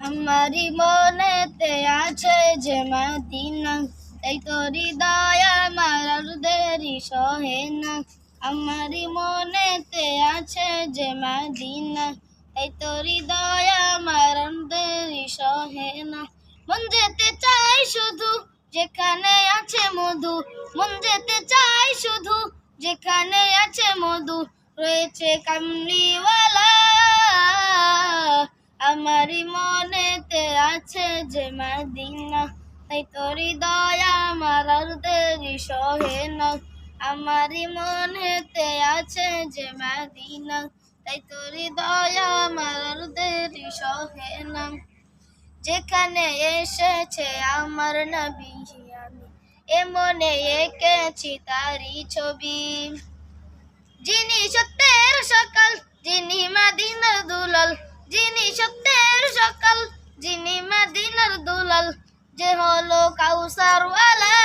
আমারি মনেতে আছে যে মদিনা, তাই তোর হৃদয় আমার আর দেরি সহে না। আমারি মনেতে আছে যে মদিনা, তাই তোর হৃদয় আমার আর দেরি সহে না। মন যেতে চাই শুধু যেখানে আছে মধু, মন যেতে চাই শুধু যেখানে আছে মধু, রয়েছে কামলিওয়ালা। আমারি মনেতে আছে যে মদিনা, তাই তোর হৃদয় আমার আর দেরি সহে না। আমারি মনেতে আছে যে মদিনা, তাই তোর হৃদয় আমার আর দেরি সহে না। যেখানে এসেছে আমার নবী, আমি এ মনে এঁকেছি তারই ছবি। যিনি সত্যের সকাল, যিনি মদিনার দুলাল, যিনি সত্যের সকাল, যিনি মদিনার দুলাল, যে হলো কাউসারওয়ালা।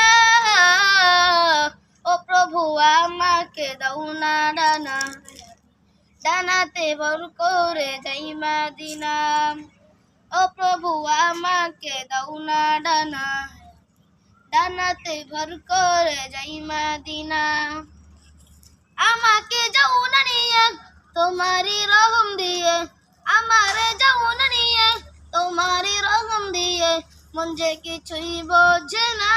ও প্রভু আমাকে দাও না ডানা, ডানাতে ভর করে যাই মদিনা। ও প্রভু আমাকে দাও না ডানা, ডানাতে ভর করে যাই মদিনা। আমাকে যাও না নিয়ে তোমারই রহম দিয়ে, আমারে যাও না নিয়ে তোমারই রহম দিয়ে, মন যে কিছুই বোঝে না।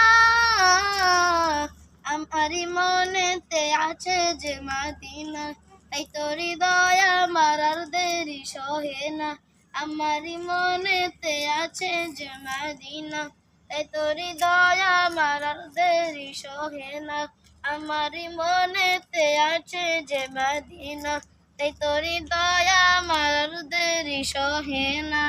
আমারই মনেতে আছে যে মদিনা, তাই তোর হৃদয় আমার আর দেরি সহে না। আমারই মনেতে আছে যে মদিনা, তাই তোর হৃদয় আমার আর দেরি সহে না। আমারই মনেতে আছে যে মদিনা, তাই তোর হৃদয় আমার আর দেরি সহে না।